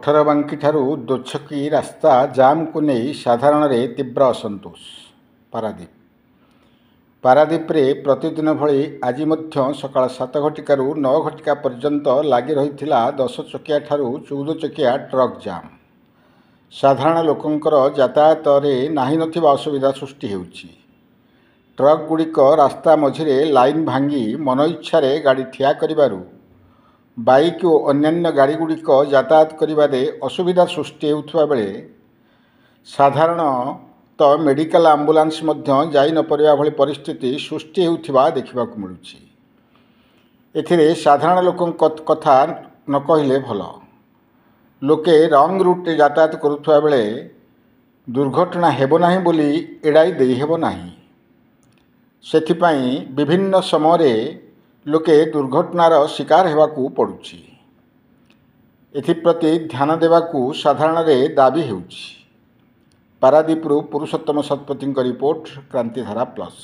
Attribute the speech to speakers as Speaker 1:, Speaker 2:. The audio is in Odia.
Speaker 1: ଅଠରବାଙ୍କି ଠାରୁ ଦୋଛକି ରାସ୍ତା ଜାମ୍କୁ ନେଇ ସାଧାରଣରେ ତୀବ୍ର ଅସନ୍ତୋଷ। ପାରାଦୀପରେ ପ୍ରତିଦିନ ଭଳି ଆଜି ମଧ୍ୟ ସକାଳ 7 ଘଟିକାରୁ 9 ଘଟିକା ପର୍ଯ୍ୟନ୍ତ ଲାଗି ରହିଥିଲା 10 ଚକିଆ ଠାରୁ 14 ଚକିଆ ଟ୍ରକ୍ ଜାମ୍। ସାଧାରଣ ଲୋକଙ୍କର ଯାତାୟାତରେ ନାହିଁ ନଥିବା ଅସୁବିଧା ସୃଷ୍ଟି ହେଉଛି। ଟ୍ରକ୍ ଗୁଡ଼ିକ ରାସ୍ତା ମଝିରେ ଲାଇନ୍ ଭାଙ୍ଗି ମନଇଚ୍ଛାରେ ଗାଡ଼ି ଠିଆ କରିବାରୁ ବାଇକ୍ ଓ ଅନ୍ୟାନ୍ୟ ଗାଡ଼ିଗୁଡ଼ିକ ଯାତାୟାତ କରିବାରେ ଅସୁବିଧା ସୃଷ୍ଟି ହେଉଥିବା ବେଳେ ସାଧାରଣତଃ ମେଡ଼ିକାଲ ଆମ୍ବୁଲାନ୍ସ ମଧ୍ୟ ଯାଇ ନ ପାରିବା ଭଳି ପରିସ୍ଥିତି ସୃଷ୍ଟି ହେଉଥିବା ଦେଖିବାକୁ ମିଳୁଛି। ଏଥିରେ ସାଧାରଣ ଲୋକଙ୍କ କଥା ନ କହିଲେ ଭଲ। ଲୋକେ ରଙ୍ଗ ରୁଟ୍ରେ ଯାତାୟାତ କରୁଥିବା ବେଳେ ଦୁର୍ଘଟଣା ହେବ ନାହିଁ ବୋଲି ଏଡ଼ାଇ ଦେଇହେବ ନାହିଁ। ସେଥିପାଇଁ ବିଭିନ୍ନ ସମୟରେ ଲୋକେ ଦୁର୍ଘଟଣାର ଶିକାର ହେବାକୁ ପଡ଼ୁଛି। ଏଥିପ୍ରତି ଧ୍ୟାନ ଦେବାକୁ ସାଧାରଣରେ ଦାବି ହେଉଛି। ପାରାଦୀପରୁ ପୁରୁଷୋତ୍ତମ ଶତପଥୀଙ୍କ ରିପୋର୍ଟ, କ୍ରାନ୍ତିଧାରା ପ୍ଲସ୍।